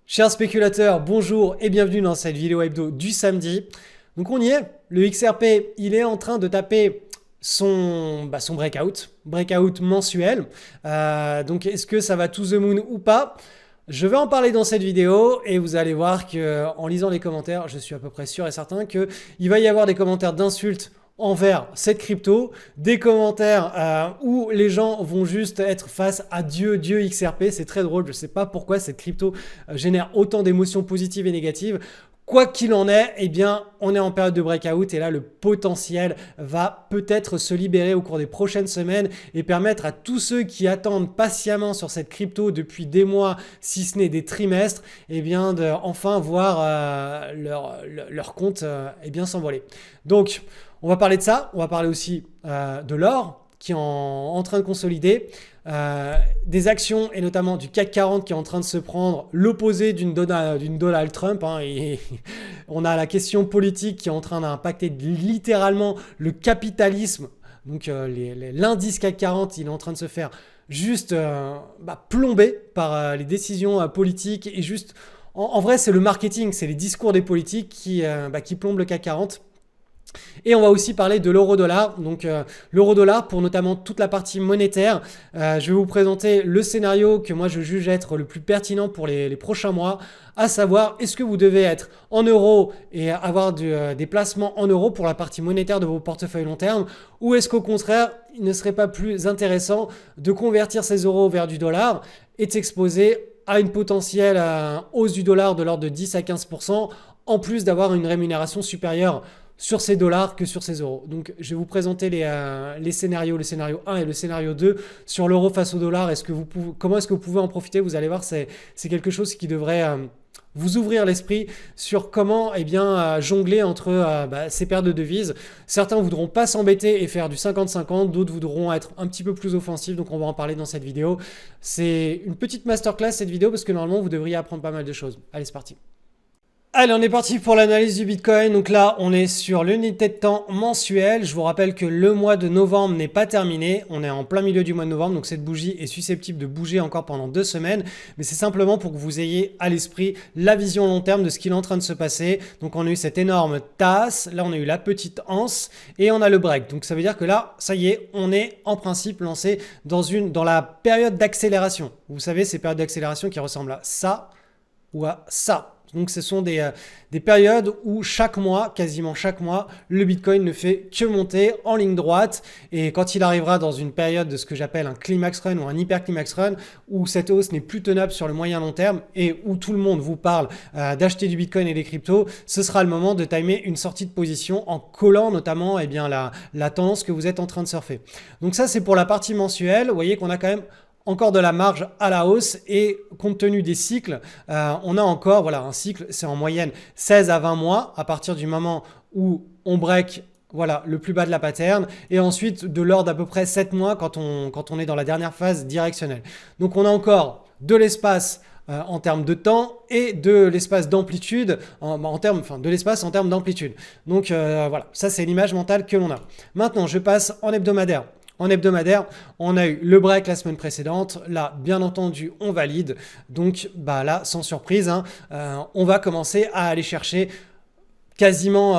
Chers spéculateurs, bonjour et bienvenue dans cette vidéo hebdo du samedi. Donc on y est, le XRP, il est en train de taper son breakout mensuel. Donc est-ce que ça va to the moon ou pas? Je vais en parler dans cette vidéo et vous allez voir que en lisant les commentaires, je suis à peu près sûr et certain qu'il va y avoir des commentaires d'insultes envers cette crypto, des commentaires où les gens vont juste être face à Dieu XRP. C'est très drôle, je ne sais pas pourquoi cette crypto génère autant d'émotions positives et négatives. Quoi qu'il en est, eh bien, on est en période de breakout et là, le potentiel va peut-être se libérer au cours des prochaines semaines et permettre à tous ceux qui attendent patiemment sur cette crypto depuis des mois, si ce n'est des trimestres, eh bien, de enfin voir leur compte eh bien, s'envoler. Donc, on va parler de ça, on va parler aussi de l'or qui est en train de consolider, des actions et notamment du CAC 40 qui est en train de se prendre l'opposé d'une Donald Trump. Et on a la question politique qui est en train d'impacter littéralement le capitalisme. Donc l'indice CAC 40, il est en train de se faire juste plomber par les décisions politiques et juste... En vrai, c'est le marketing, c'est les discours des politiques qui plombent le CAC 40. Et on va aussi parler de l'euro-dollar. Donc l'euro-dollar pour notamment toute la partie monétaire. Je vais vous présenter le scénario que moi je juge être le plus pertinent pour les prochains mois. À savoir, est-ce que vous devez être en euros et avoir des placements en euros pour la partie monétaire de vos portefeuilles long terme, ou est-ce qu'au contraire, il ne serait pas plus intéressant de convertir ces euros vers du dollar et de s'exposer à une potentielle hausse du dollar de l'ordre de 10 à 15%, en plus d'avoir une rémunération supérieure sur ces dollars que sur ces euros. Donc je vais vous présenter les scénarios, le scénario 1 et le scénario 2 sur l'euro face au dollar. Comment est-ce que vous pouvez en profiter? Vous allez voir, c'est quelque chose qui devrait vous ouvrir l'esprit sur comment jongler entre ces paires de devises. Certains voudront pas s'embêter et faire du 50-50, d'autres voudront être un petit peu plus offensifs, donc on va en parler dans cette vidéo. C'est une petite masterclass cette vidéo parce que normalement vous devriez apprendre pas mal de choses. Allez, c'est parti. Allez, on est parti pour l'analyse du Bitcoin. Donc là, on est sur l'unité de temps mensuelle. Je vous rappelle que le mois de novembre n'est pas terminé. On est en plein milieu du mois de novembre, donc cette bougie est susceptible de bouger encore pendant 2 semaines. Mais c'est simplement pour que vous ayez à l'esprit la vision long terme de ce qui est en train de se passer. Donc on a eu cette énorme tasse, là on a eu la petite anse et on a le break. Donc ça veut dire que là, ça y est, on est en principe lancé dans la période d'accélération. Vous savez, ces périodes d'accélération qui ressemblent à ça ou à ça. Donc ce sont des périodes où chaque mois, quasiment chaque mois, le Bitcoin ne fait que monter en ligne droite. Et quand il arrivera dans une période de ce que j'appelle un climax run ou un hyper climax run, où cette hausse n'est plus tenable sur le moyen long terme et où tout le monde vous parle d'acheter du Bitcoin et des cryptos, ce sera le moment de timer une sortie de position en collant notamment la tendance que vous êtes en train de surfer. Donc ça, c'est pour la partie mensuelle. Vous voyez qu'on a quand même encore de la marge à la hausse et compte tenu des cycles, on a encore un cycle, c'est en moyenne 16 à 20 mois à partir du moment où on break le plus bas de la pattern et ensuite de l'ordre d'à peu près 7 mois quand on est dans la dernière phase directionnelle. Donc on a encore de l'espace en termes de temps et de l'espace d'amplitude en termes d'amplitude. Donc voilà, ça c'est l'image mentale que l'on a. Maintenant, je passe en hebdomadaire. En hebdomadaire, on a eu le break la semaine précédente. Là, bien entendu, on valide. Donc là, sans surprise, on va commencer à aller chercher quasiment,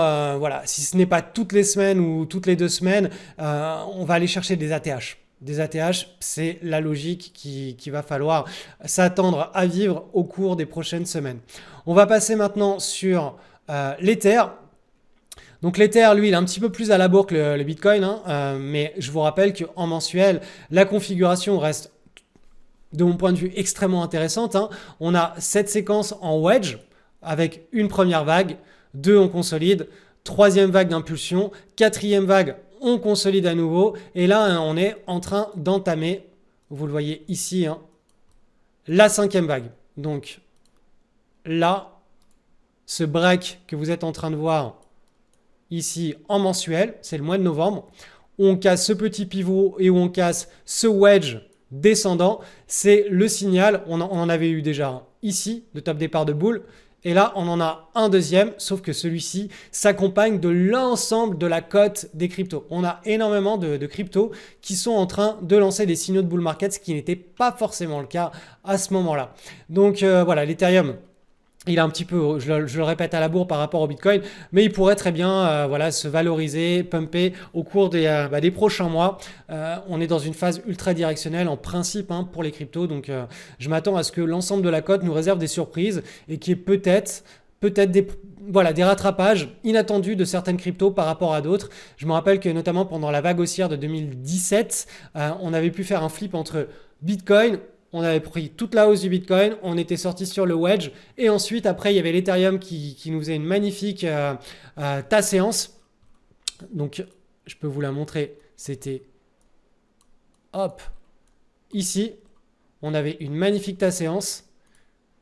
si ce n'est pas toutes les semaines ou toutes les 2 semaines, on va aller chercher des ATH. Des ATH, c'est la logique qu'il va falloir s'attendre à vivre au cours des prochaines semaines. On va passer maintenant sur l'Ether. Donc l'Ether, lui, il est un petit peu plus à la bourre que le Bitcoin, mais je vous rappelle qu'en mensuel, la configuration reste, de mon point de vue, extrêmement intéressante. On a cette séquence en wedge avec une première vague, 2 on consolide, 3e vague d'impulsion, 4e vague on consolide à nouveau, et là on est en train d'entamer, vous le voyez ici, la 5e vague. Donc là, ce break que vous êtes en train de voir ici en mensuel, c'est le mois de novembre, où on casse ce petit pivot et où on casse ce wedge descendant, c'est le signal, on en avait eu déjà ici, de top départ de boule, et là on en a un deuxième, sauf que celui-ci s'accompagne de l'ensemble de la cote des cryptos. On a énormément de cryptos qui sont en train de lancer des signaux de bull market, ce qui n'était pas forcément le cas à ce moment-là. Donc voilà, l'Ethereum Il a un petit peu, je le répète à la bourre par rapport au Bitcoin, mais il pourrait très bien voilà, se valoriser, pumper au cours des prochains mois. On est dans une phase ultra directionnelle en principe hein, pour les cryptos, donc je m'attends à ce que l'ensemble de la cote nous réserve des surprises et qu'il y ait peut-être des rattrapages inattendus de certaines cryptos par rapport à d'autres. Je me rappelle que notamment pendant la vague haussière de 2017, on avait pu faire un flip entre Bitcoin. On avait pris toute la hausse du Bitcoin, on était sorti sur le wedge et ensuite après il y avait l'Ethereum qui nous faisait une magnifique tas séance. Donc je peux vous la montrer, c'était hop, ici, on avait une magnifique tas séance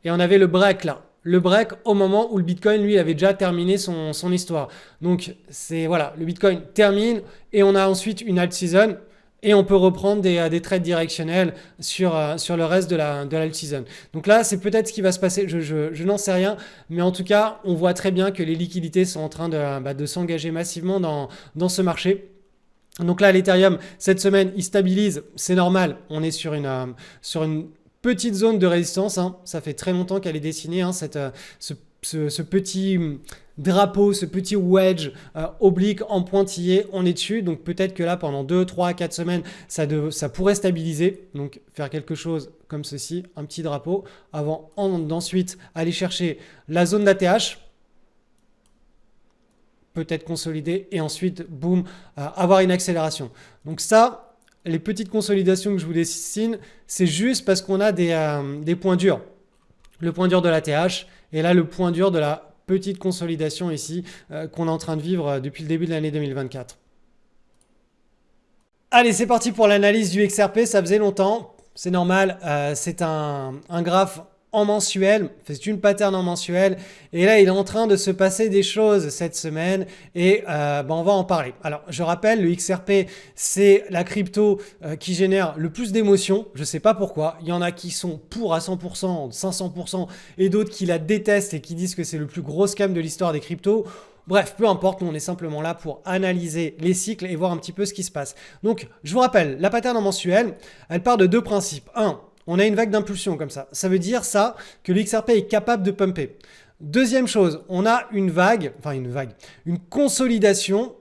et on avait le break là. Le break au moment où le Bitcoin, lui, avait déjà terminé son histoire. Donc, c'est voilà, le Bitcoin termine et on a ensuite une alt season et on peut reprendre des trades directionnels sur le reste de l'alt season. Donc là, c'est peut-être ce qui va se passer, je n'en sais rien, mais en tout cas, on voit très bien que les liquidités sont en train de s'engager massivement dans ce marché. Donc là, l'Ethereum, cette semaine, il stabilise, c'est normal, on est sur une petite zone de résistance, hein. Ça fait très longtemps qu'elle est dessinée, hein, ce petit drapeau, ce petit wedge oblique en pointillé, on est dessus. Donc peut-être que là, pendant 2, 3, 4 semaines, ça pourrait stabiliser. Donc faire quelque chose comme ceci, un petit drapeau, avant d'ensuite aller chercher la zone d'ATH, peut-être consolider et ensuite, boum, avoir une accélération. Donc ça, les petites consolidations que je vous dessine, c'est juste parce qu'on a des points durs. Le point dur de la TH et là le point dur de la petite consolidation ici qu'on est en train de vivre depuis le début de l'année 2024. Allez, c'est parti pour l'analyse du XRP. Ça faisait longtemps, c'est normal. C'est un graphe en mensuel, c'est une pattern en mensuel et là il est en train de se passer des choses cette semaine et on va en parler. Alors je rappelle, le XRP c'est la crypto qui génère le plus d'émotions, je sais pas pourquoi, il y en a qui sont pour à 100%, 500% et d'autres qui la détestent et qui disent que c'est le plus gros scam de l'histoire des cryptos. Bref, peu importe, nous on est simplement là pour analyser les cycles et voir un petit peu ce qui se passe. Donc je vous rappelle, la pattern en mensuel, elle part de deux principes. Un, on a une vague d'impulsion comme ça. Ça veut dire ça que le XRP est capable de pumper. Deuxième chose, on a une consolidation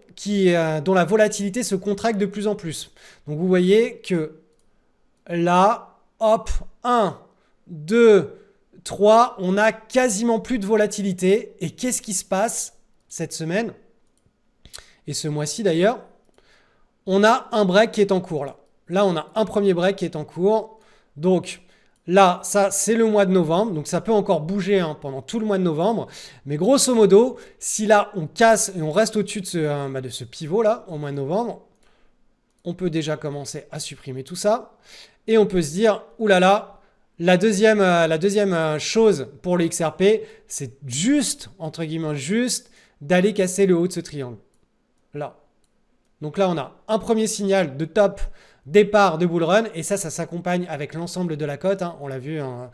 dont la volatilité se contracte de plus en plus. Donc vous voyez que là, hop, 1, 2, 3, on a quasiment plus de volatilité. Et qu'est-ce qui se passe cette semaine et ce mois-ci d'ailleurs? On a un break qui est en cours là. Là, on a un premier break qui est en cours. Donc là, ça c'est le mois de novembre, donc ça peut encore bouger pendant tout le mois de novembre. Mais grosso modo, si là on casse et on reste au-dessus de ce pivot là au mois de novembre, on peut déjà commencer à supprimer tout ça. Et on peut se dire, oulala, la deuxième chose pour le XRP, c'est juste, entre guillemets, juste d'aller casser le haut de ce triangle. Là. Donc là, on a un premier signal de top départ de bull run et ça s'accompagne avec l'ensemble de la cote, hein. On l'a vu, hein,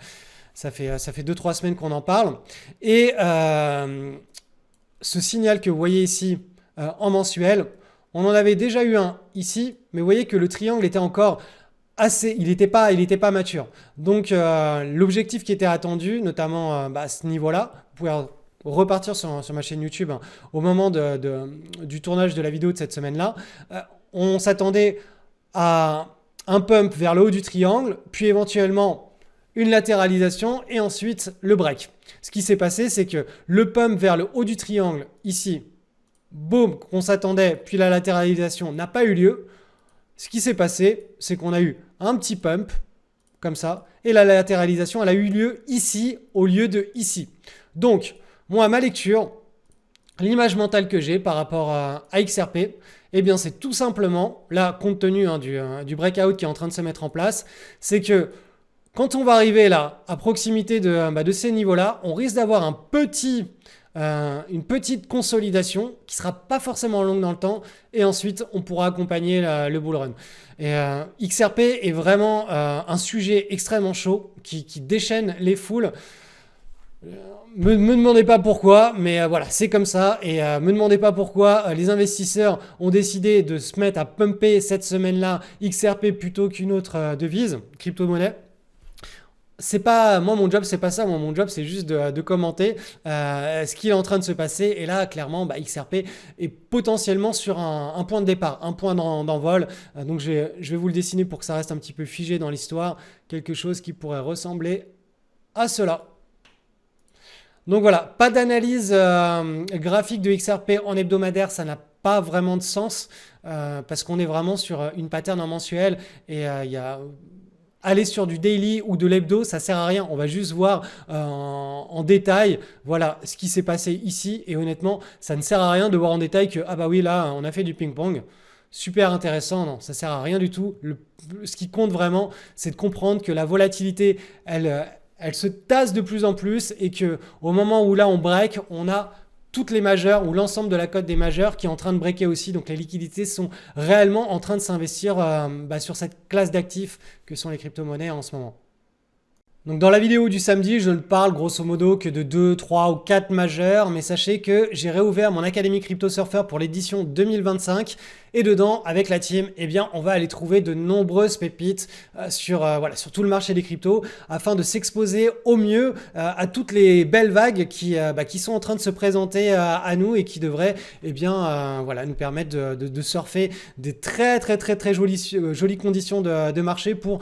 ça fait 2-3 semaines qu'on en parle et ce signal que vous voyez ici en mensuel, on en avait déjà eu un ici, mais vous voyez que le triangle était encore il n'était pas mature. Donc l'objectif qui était attendu, notamment à ce niveau-là, vous pouvez repartir sur ma chaîne YouTube au moment du tournage de la vidéo de cette semaine-là, on s'attendait à un pump vers le haut du triangle, puis éventuellement une latéralisation et ensuite le break. Ce qui s'est passé, c'est que le pump vers le haut du triangle, ici, boum, qu'on s'attendait, puis la latéralisation n'a pas eu lieu. Ce qui s'est passé, c'est qu'on a eu un petit pump, comme ça, et la latéralisation, elle a eu lieu ici au lieu de ici. Donc, moi, à ma lecture, l'image mentale que j'ai par rapport à XRP, eh bien, c'est tout simplement, là, compte tenu du breakout qui est en train de se mettre en place, c'est que quand on va arriver là, à proximité de ces niveaux-là, on risque d'avoir une petite consolidation qui ne sera pas forcément longue dans le temps et ensuite, on pourra accompagner le bull run. Et XRP est vraiment un sujet extrêmement chaud qui déchaîne les foules. Me demandez pas pourquoi, mais voilà, c'est comme ça. Et me demandez pas pourquoi les investisseurs ont décidé de se mettre à pumper cette semaine-là XRP plutôt qu'une autre devise, crypto-monnaie. c'est pas moi mon job, c'est pas ça. Moi mon job c'est juste de commenter ce qui est en train de se passer. Et là clairement XRP est potentiellement sur un point de départ, un point d'envol. Donc je vais vous le dessiner pour que ça reste un petit peu figé dans l'histoire, quelque chose qui pourrait ressembler à cela. Donc voilà, pas d'analyse graphique de XRP en hebdomadaire, ça n'a pas vraiment de sens parce qu'on est vraiment sur une pattern en mensuel et il y a aller sur du daily ou de l'hebdo, ça sert à rien. On va juste voir en détail, voilà ce qui s'est passé ici. Et honnêtement, ça ne sert à rien de voir en détail que ah bah oui là, on a fait du ping-pong. Super intéressant, non, ça sert à rien du tout. Ce qui compte vraiment, c'est de comprendre que la volatilité, elle se tasse de plus en plus et que au moment où là on break, on a toutes les majeures ou l'ensemble de la cote des majeures qui est en train de breaker aussi. Donc les liquidités sont réellement en train de s'investir sur cette classe d'actifs que sont les crypto-monnaies en ce moment. Donc dans la vidéo du samedi, je ne parle grosso modo que de 2, 3 ou 4 majeurs, mais sachez que j'ai réouvert mon Académie Crypto Surfer pour l'édition 2025 et dedans, avec la team, eh bien, on va aller trouver de nombreuses pépites sur tout le marché des cryptos afin de s'exposer au mieux à toutes les belles vagues qui sont en train de se présenter à nous et qui devraient nous permettre de surfer des très très très très jolies conditions de marché pour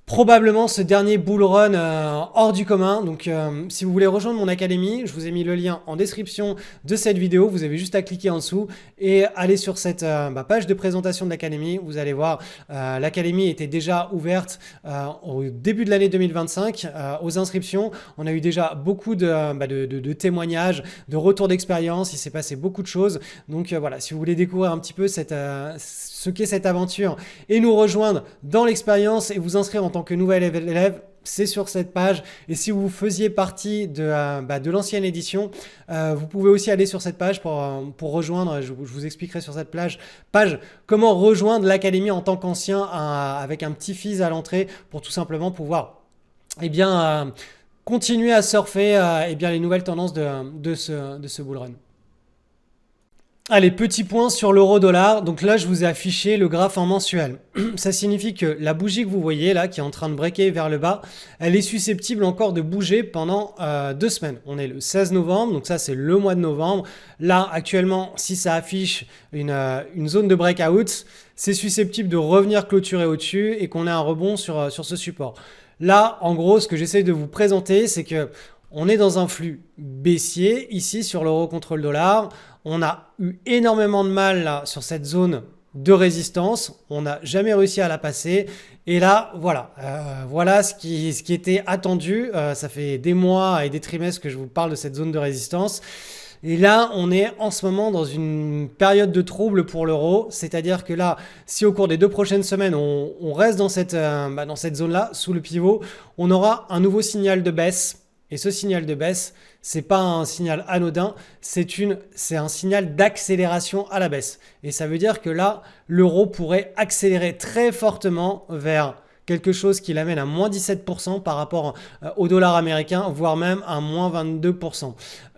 probablement ce dernier bull run hors du commun. Donc si vous voulez rejoindre mon académie, je vous ai mis le lien en description de cette vidéo. Vous avez juste à cliquer en dessous et aller sur cette page de présentation de l'académie. Vous allez voir, l'académie était déjà ouverte au début de l'année 2025 aux inscriptions. On a eu déjà beaucoup de témoignages, de retours d'expérience. Il s'est passé beaucoup de choses. Donc voilà, si vous voulez découvrir un petit peu ce qu'est cette aventure et nous rejoindre dans l'expérience et vous inscrire en tant que nouvel élève, c'est sur cette page. Et si vous faisiez partie de l'ancienne édition, vous pouvez aussi aller sur cette page pour rejoindre, je vous expliquerai sur cette page comment rejoindre l'académie en tant qu'ancien avec un petit fees à l'entrée pour tout simplement pouvoir continuer à surfer les nouvelles tendances de ce bull run. Allez, petit point sur l'euro-dollar. Donc là, je vous ai affiché le graphe en mensuel. Ça signifie que la bougie que vous voyez là, qui est en train de breaker vers le bas, elle est susceptible encore de bouger pendant 2 semaines. On est le 16 novembre, donc ça c'est le mois de novembre. Là, actuellement, si ça affiche une zone de breakout, c'est susceptible de revenir clôturer au-dessus et qu'on ait un rebond sur ce support. Là, en gros, ce que j'essaie de vous présenter, c'est que on est dans un flux baissier ici sur l'euro contre le dollar. On a eu énormément de mal là, sur cette zone de résistance. On n'a jamais réussi à la passer. Et là, voilà ce qui était attendu. Ça fait des mois et des trimestres que je vous parle de cette zone de résistance. Et là, on est en ce moment dans une période de trouble pour l'euro. C'est-à-dire que là, si au cours des 2 prochaines semaines, on reste dans cette zone-là, sous le pivot, on aura un nouveau signal de baisse. Et ce signal de baisse, c'est pas un signal anodin, c'est un signal d'accélération à la baisse. Et ça veut dire que là, l'euro pourrait accélérer très fortement vers quelque chose qui l'amène à moins 17% par rapport au dollar américain, voire même à moins 22%.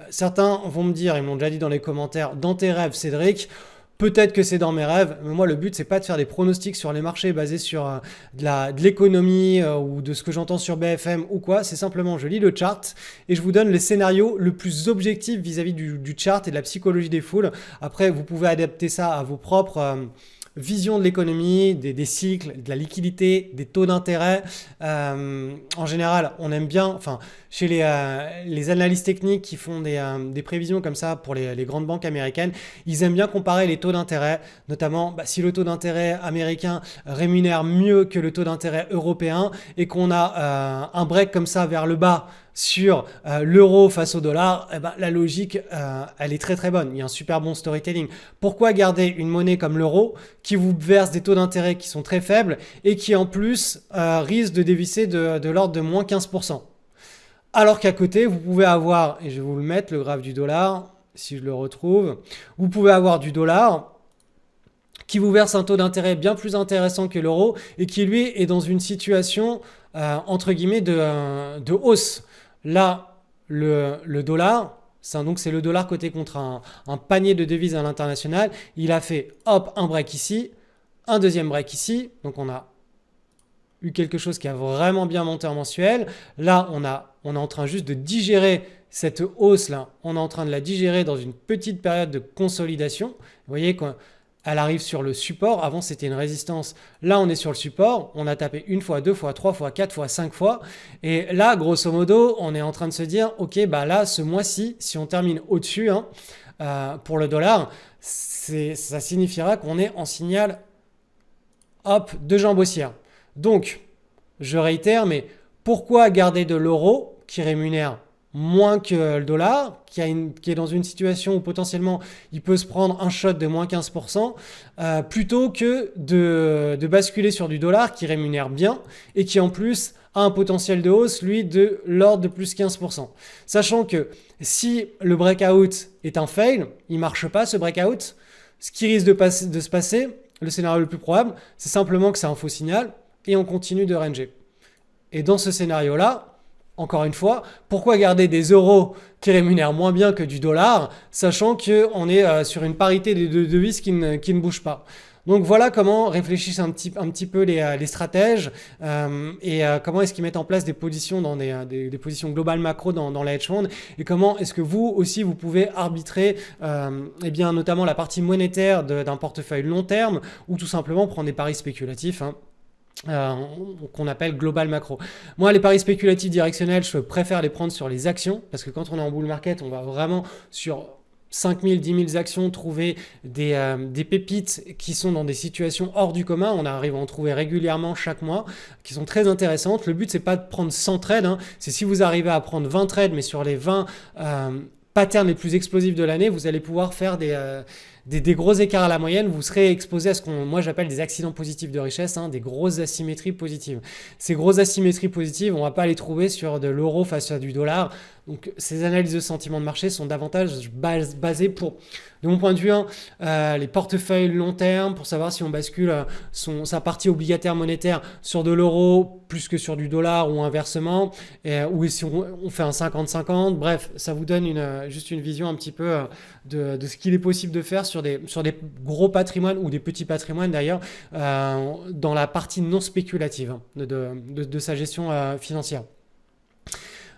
Certains vont me dire, ils m'ont déjà dit dans les commentaires, dans tes rêves, Cédric, peut-être que c'est dans mes rêves, mais moi le but c'est pas de faire des pronostics sur les marchés basés sur de l'économie ou de ce que j'entends sur BFM ou quoi, c'est simplement je lis le chart et je vous donne les scénarios le plus objectifs vis-à-vis du chart et de la psychologie des foules. Après vous pouvez adapter ça à vos propres vision de l'économie, des cycles, de la liquidité, des taux d'intérêt. En général, on aime bien, enfin, chez les analystes techniques qui font des prévisions comme ça pour les grandes banques américaines, ils aiment bien comparer les taux d'intérêt, notamment si le taux d'intérêt américain rémunère mieux que le taux d'intérêt européen et qu'on a un break comme ça vers le bas sur l'euro face au dollar, la logique, elle est très très bonne. Il y a un super bon storytelling. Pourquoi garder une monnaie comme l'euro qui vous verse des taux d'intérêt qui sont très faibles et qui en plus risque de dévisser de l'ordre de moins 15%? Alors qu'à côté, vous pouvez avoir, et je vais vous le mettre, le graphe du dollar, si je le retrouve, vous pouvez avoir du dollar qui vous verse un taux d'intérêt bien plus intéressant que l'euro et qui lui est dans une situation entre guillemets de hausse. Là, le dollar, c'est le dollar coté contre un panier de devises à l'international. Il a fait hop un break ici, un deuxième break ici. Donc on a eu quelque chose qui a vraiment bien monté en mensuel. Là, on est en train juste de digérer cette hausse-là. On est en train de la digérer dans une petite période de consolidation. Vous voyez qu'elle arrive sur le support. Avant, c'était une résistance. Là, on est sur le support. On a tapé une fois, deux fois, trois fois, quatre fois, cinq fois. Et là, grosso modo, on est en train de se dire, OK, bah là, ce mois-ci, si on termine au-dessus, pour le dollar, ça signifiera qu'on est en signal de jambe haussière. Donc, je réitère, mais pourquoi garder de l'euro qui rémunère moins que le dollar, qui est dans une situation où potentiellement il peut se prendre un shot de moins 15%, plutôt que de basculer sur du dollar qui rémunère bien et qui en plus a un potentiel de hausse, lui, de l'ordre de plus 15%. Sachant que si le breakout est un fail, il ne marche pas ce breakout, ce qui risque de se passer, le scénario le plus probable, c'est simplement que c'est un faux signal et on continue de ranger. Et dans ce scénario-là, encore une fois, pourquoi garder des euros qui rémunèrent moins bien que du dollar, sachant qu'on est sur une parité des deux devises qui ne bouge pas. Donc voilà comment réfléchissent un petit peu les stratèges et comment est-ce qu'ils mettent en place des positions dans des positions globales macro dans la hedge fund et comment est-ce que vous aussi vous pouvez arbitrer eh bien, notamment la partie monétaire d'un portefeuille long terme ou tout simplement prendre des paris spéculatifs. Qu'on appelle global macro. Moi, les paris spéculatifs directionnels, je préfère les prendre sur les actions parce que quand on est en bull market, on va vraiment sur 5 000, 10 000 actions trouver des pépites qui sont dans des situations hors du commun. On arrive à en trouver régulièrement chaque mois qui sont très intéressantes. Le but, c'est pas de prendre 100 trades, c'est si vous arrivez à prendre 20 trades, mais sur les 20 patterns les plus explosifs de l'année, vous allez pouvoir faire des gros écarts à la moyenne, vous serez exposé à ce qu'on, moi j'appelle des accidents positifs de richesse, des grosses asymétries positives. Ces grosses asymétries positives, on ne va pas les trouver sur de l'euro face à du dollar. Donc ces analyses de sentiment de marché sont davantage basées pour, de mon point de vue, les portefeuilles long terme pour savoir si on bascule sa partie obligataire monétaire sur de l'euro plus que sur du dollar ou inversement, ou si on fait un 50-50. Bref, ça vous donne juste une vision un petit peu de ce qu'il est possible de faire sur des gros patrimoines ou des petits patrimoines d'ailleurs dans la partie non spéculative de sa gestion financière.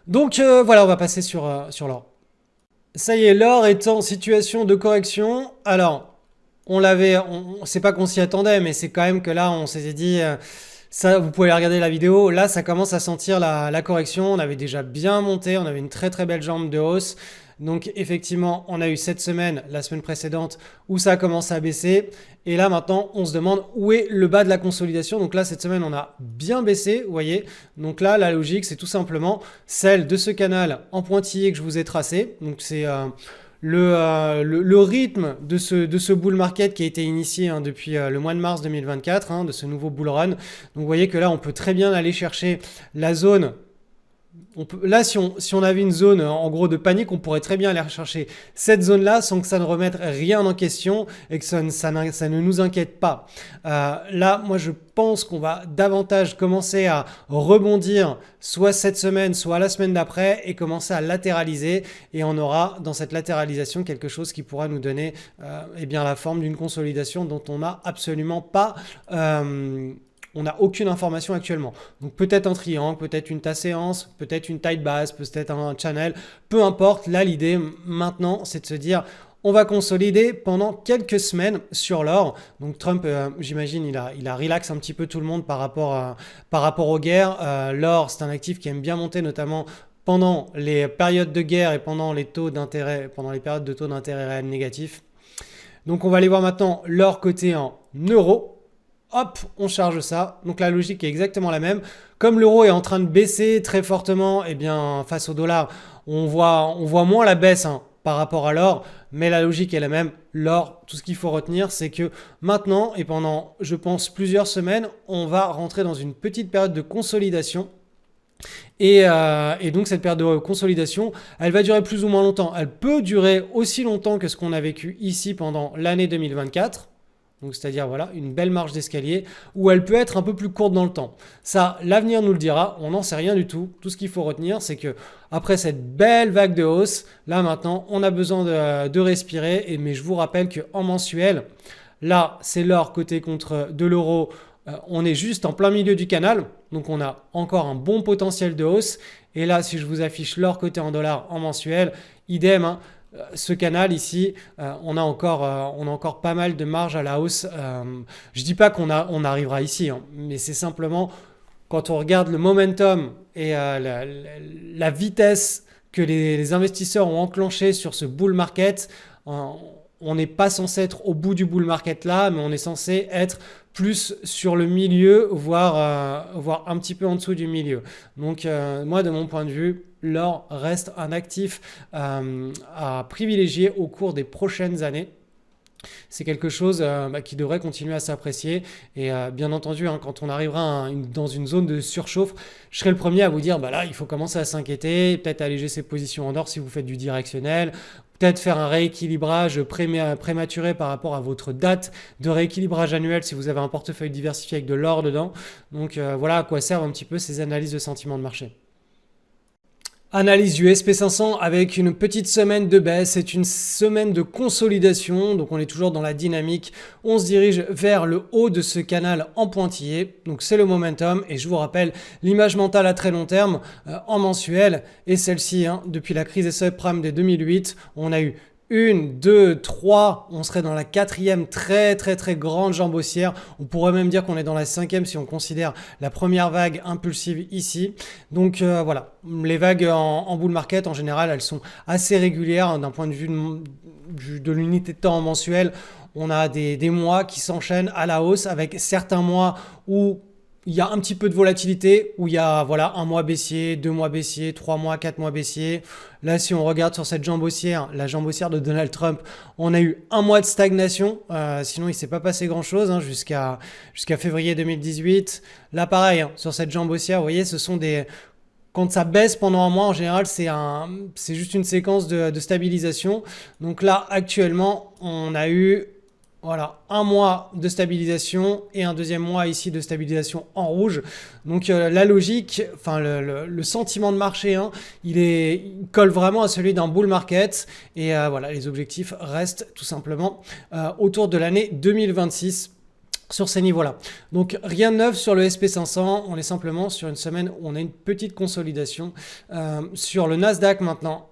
Donc voilà, on va passer sur l'or. Ça y est, l'or est en situation de correction. Alors, c'est pas qu'on s'y attendait, mais c'est quand même que là, on s'était dit, ça, vous pouvez regarder la vidéo. Là, ça commence à sentir la correction. On avait déjà bien monté, on avait une très très belle jambe de hausse. Donc effectivement, on a eu cette semaine, la semaine précédente, où ça a commencé à baisser. Et là maintenant, on se demande où est le bas de la consolidation. Donc là, cette semaine, on a bien baissé, vous voyez. Donc là, la logique, c'est tout simplement celle de ce canal en pointillé que je vous ai tracé. Donc c'est le rythme de ce bull market qui a été initié depuis le mois de mars 2024, de ce nouveau bull run. Donc vous voyez que là, on peut très bien aller chercher la zone. Là, si on avait une zone en gros de panique, on pourrait très bien aller rechercher cette zone-là sans que ça ne remette rien en question et que ça ne nous inquiète pas. Là, moi, je pense qu'on va davantage commencer à rebondir soit cette semaine, soit la semaine d'après et commencer à latéraliser. Et on aura dans cette latéralisation quelque chose qui pourra nous donner eh bien, la forme d'une consolidation dont on n'a absolument pas... on n'a aucune information actuellement. Donc peut-être un triangle, peut-être une tasse séance, peut-être une taille basse, peut-être un channel. Peu importe, là l'idée maintenant c'est de se dire on va consolider pendant quelques semaines sur l'or. Donc Trump, j'imagine, il a relax un petit peu tout le monde par rapport aux guerres. L'or, c'est un actif qui aime bien monter, notamment pendant les périodes de guerre et pendant les périodes de taux d'intérêt réels négatifs. Donc on va aller voir maintenant l'or coté en euros. Hop, on charge ça. Donc la logique est exactement la même. Comme l'euro est en train de baisser très fortement, eh bien face au dollar, on voit moins la baisse par rapport à l'or, mais la logique est la même. L'or, tout ce qu'il faut retenir, c'est que maintenant et pendant, je pense, plusieurs semaines, on va rentrer dans une petite période de consolidation. Et donc cette période de consolidation, elle va durer plus ou moins longtemps. Elle peut durer aussi longtemps que ce qu'on a vécu ici pendant l'année 2024. Donc c'est-à-dire voilà une belle marge d'escalier où elle peut être un peu plus courte dans le temps. Ça, l'avenir nous le dira, on n'en sait rien du tout. Tout ce qu'il faut retenir, c'est que après cette belle vague de hausse, là maintenant, on a besoin de respirer. Mais je vous rappelle qu'en mensuel, là, c'est l'or coté contre de l'euro On est juste en plein milieu du canal, donc on a encore un bon potentiel de hausse. Et là, si je vous affiche l'or coté en dollars en mensuel, idem, hein, ce canal ici, on a encore pas mal de marge à la hausse. Je ne dis pas on arrivera ici, hein, mais c'est simplement quand on regarde le momentum et la vitesse que les investisseurs ont enclenché sur ce bull market, on n'est pas censé être au bout du bull market là, mais on est censé être plus sur le milieu, voire un petit peu en dessous du milieu. Donc moi, de mon point de vue, l'or reste un actif à privilégier au cours des prochaines années. C'est quelque chose qui devrait continuer à s'apprécier. Et bien entendu, hein, quand on arrivera dans une zone de surchauffe, je serai le premier à vous dire, là, il faut commencer à s'inquiéter, peut-être alléger ses positions en or si vous faites du directionnel, peut-être faire un rééquilibrage prématuré par rapport à votre date de rééquilibrage annuel si vous avez un portefeuille diversifié avec de l'or dedans. Donc voilà à quoi servent un petit peu ces analyses de sentiment de marché. Analyse du SP500 avec une petite semaine de baisse, c'est une semaine de consolidation, donc on est toujours dans la dynamique, on se dirige vers le haut de ce canal en pointillé, donc c'est le momentum et je vous rappelle l'image mentale à très long terme en mensuel et celle-ci, hein, depuis la crise des subprimes de 2008, on a eu 1, 2, 3, on serait dans la 4e très grande jambe haussière. On pourrait même dire qu'on est dans la 5e si on considère la première vague impulsive ici. Donc voilà, les vagues en bull market en général, elles sont assez régulières hein, d'un point de vue de l'unité de temps mensuel. On a des mois qui s'enchaînent à la hausse avec certains mois où il y a un petit peu de volatilité où il y a un mois baissier, 2 mois baissier, 3 mois, 4 mois baissier. Là, si on regarde sur cette jambe haussière, la jambe haussière de Donald Trump, on a eu un mois de stagnation. Sinon, il ne s'est pas passé grand-chose hein, jusqu'à février 2018. Là, pareil, hein, sur cette jambe haussière, vous voyez, ce sont des... Quand ça baisse pendant un mois, en général, c'est juste une séquence de stabilisation. Donc là, actuellement, on a eu... Voilà, un mois de stabilisation et un deuxième mois ici de stabilisation en rouge. Donc la logique, enfin le sentiment de marché, hein, il colle vraiment à celui d'un bull market. Et voilà, les objectifs restent tout simplement autour de l'année 2026 sur ces niveaux-là. Donc rien de neuf sur le SP500, on est simplement sur une semaine où on a une petite consolidation. Sur le Nasdaq maintenant,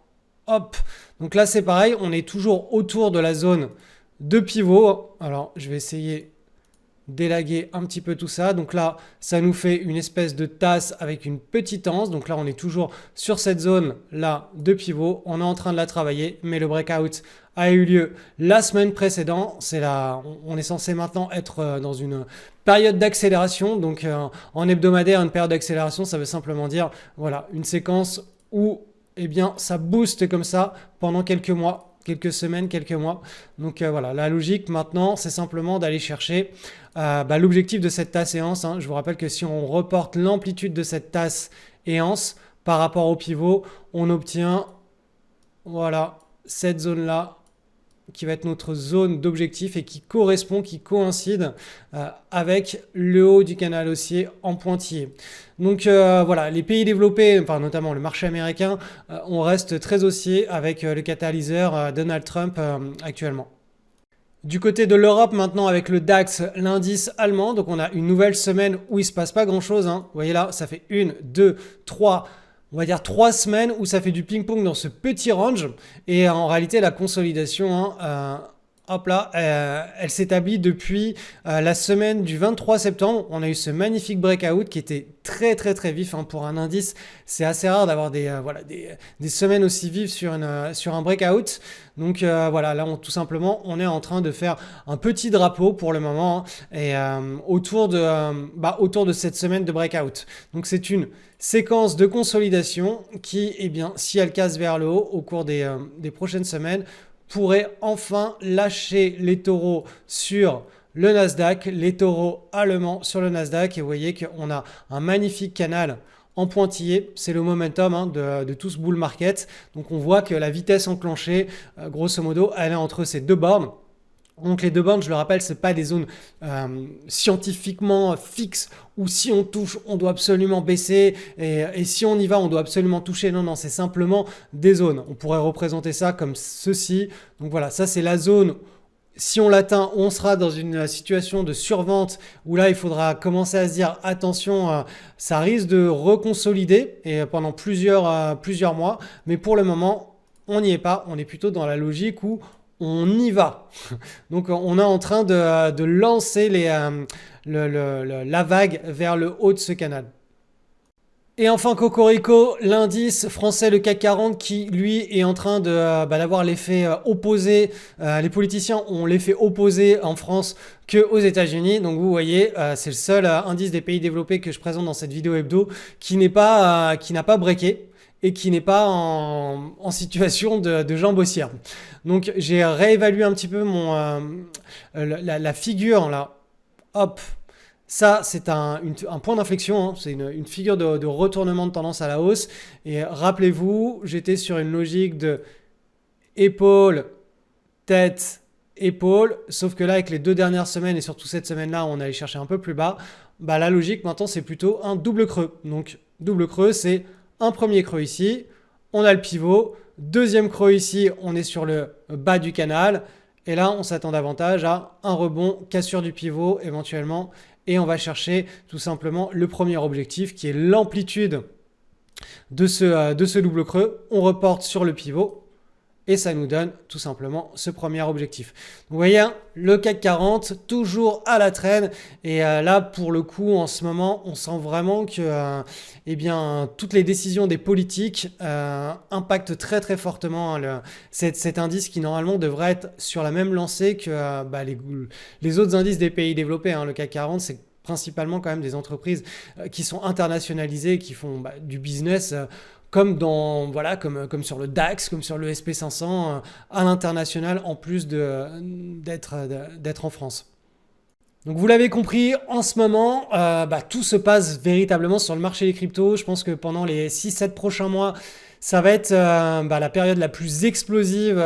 hop, donc là c'est pareil, on est toujours autour de la zone de pivot. Alors, je vais essayer d'élaguer un petit peu tout ça. Donc là, ça nous fait une espèce de tasse avec une petite anse. Donc là, on est toujours sur cette zone-là de pivot. On est en train de la travailler, mais le breakout a eu lieu la semaine précédente. On est censé maintenant être dans une période d'accélération. Donc en hebdomadaire, une période d'accélération, ça veut simplement dire voilà, une séquence où ça booste comme ça pendant quelques mois. Quelques semaines, quelques mois. Donc voilà, la logique maintenant, c'est simplement d'aller chercher l'objectif de cette tasse et anse. Hein. Je vous rappelle que si on reporte l'amplitude de cette tasse et anse par rapport au pivot, on obtient voilà, cette zone-là qui va être notre zone d'objectif et qui correspond, qui coïncide avec le haut du canal haussier en pointillé. Donc voilà, les pays développés, enfin notamment le marché américain, on reste très haussier avec le catalyseur Donald Trump actuellement. Du côté de l'Europe maintenant avec le DAX, l'indice allemand, donc on a une nouvelle semaine où il ne se passe pas grand-chose. Hein. Vous voyez là, ça fait 1, 2, 3... On va dire 3 semaines où ça fait du ping-pong dans ce petit range. Et en réalité, la consolidation, hein, hop là, elle s'établit depuis la semaine du 23 septembre. On a eu ce magnifique breakout qui était très vif hein, pour un indice. C'est assez rare d'avoir des semaines aussi vives sur un breakout. Donc voilà, là tout simplement, on est en train de faire un petit drapeau pour le moment hein, et autour de cette semaine de breakout. Donc c'est une séquence de consolidation qui, si elle casse vers le haut au cours des prochaines semaines, pourrait enfin lâcher les taureaux sur le Nasdaq, les taureaux allemands sur le Nasdaq. Et vous voyez qu'on a un magnifique canal en pointillé, c'est le momentum hein, de tout ce bull market. Donc on voit que la vitesse enclenchée, grosso modo, elle est entre ces deux bornes. Donc les deux bornes, je le rappelle, ce n'est pas des zones scientifiquement fixes où si on touche, on doit absolument baisser et si on y va, on doit absolument toucher. Non, c'est simplement des zones. On pourrait représenter ça comme ceci. Donc voilà, ça c'est la zone Si on l'atteint, on sera dans une situation de survente où là, il faudra commencer à se dire attention, ça risque de reconsolider et pendant plusieurs mois. Mais pour le moment, on n'y est pas. On est plutôt dans la logique où on y va. Donc, on est en train de lancer la vague vers le haut de ce canal. Et enfin, Cocorico, l'indice français, le CAC 40, qui lui est en train d'avoir l'effet opposé. Les politiciens ont l'effet opposé en France qu'aux États-Unis. Donc vous voyez, c'est le seul indice des pays développés que je présente dans cette vidéo hebdo qui n'a pas breaké et qui n'est pas en situation de jambe haussière. Donc j'ai réévalué un petit peu la figure là. Hop. Ça, c'est un point d'inflexion, hein. C'est une figure de retournement de tendance à la hausse. Et rappelez-vous, j'étais sur une logique de épaule, tête, épaule. Sauf que là, avec les 2 dernières semaines et surtout cette semaine-là, on allait chercher un peu plus bas. Bah, la logique maintenant, c'est plutôt un double creux. Donc, double creux, c'est un premier creux ici. On a le pivot. Deuxième creux ici, on est sur le bas du canal. Et là, on s'attend davantage à un rebond, cassure du pivot éventuellement. Et on va chercher tout simplement le premier objectif qui est l'amplitude de ce double creux. On reporte sur le pivot et ça nous donne tout simplement ce premier objectif. Donc, vous voyez, le CAC 40 toujours à la traîne et là pour le coup en ce moment on sent vraiment que toutes les décisions des politiques impactent très très fortement cet indice qui normalement devrait être sur la même lancée que les autres indices des pays développés. Le CAC 40 c'est principalement quand même des entreprises qui sont internationalisées, qui font du business comme sur le DAX, comme sur le SP500 à l'international en plus d'être en France. Donc vous l'avez compris, en ce moment, tout se passe véritablement sur le marché des cryptos. Je pense que pendant les 6-7 prochains mois, ça va être la période la plus explosive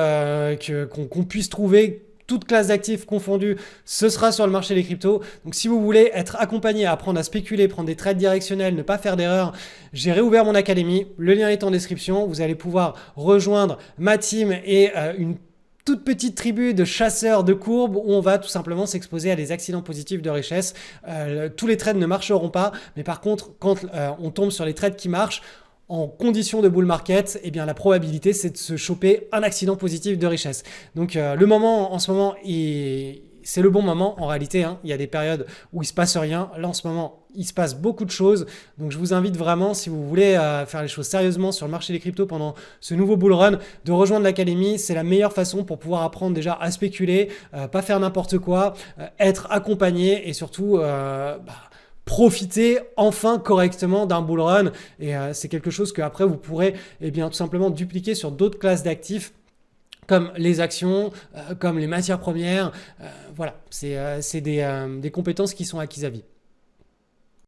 qu'on puisse trouver. Toute classe d'actifs confondus, ce sera sur le marché des cryptos. Donc si vous voulez être accompagné à apprendre à spéculer, prendre des trades directionnels, ne pas faire d'erreurs, j'ai réouvert mon académie. Le lien est en description. Vous allez pouvoir rejoindre ma team et une toute petite tribu de chasseurs de courbes où on va tout simplement s'exposer à des accidents positifs de richesse. Tous les trades ne marcheront pas, mais par contre, quand on tombe sur les trades qui marchent, en condition de bull market, la probabilité, c'est de se choper un accident positif de richesse. Donc, le moment, en ce moment, c'est le bon moment. En réalité, il y a des périodes où il ne se passe rien. Là, en ce moment, il se passe beaucoup de choses. Donc, je vous invite vraiment, si vous voulez faire les choses sérieusement sur le marché des cryptos pendant ce nouveau bull run, de rejoindre l'académie. C'est la meilleure façon pour pouvoir apprendre déjà à spéculer, pas faire n'importe quoi, être accompagné et surtout profiter enfin correctement d'un bull run et c'est quelque chose que après vous pourrez tout simplement dupliquer sur d'autres classes d'actifs comme les actions, comme les matières premières. Voilà, c'est des compétences qui sont acquises à vie.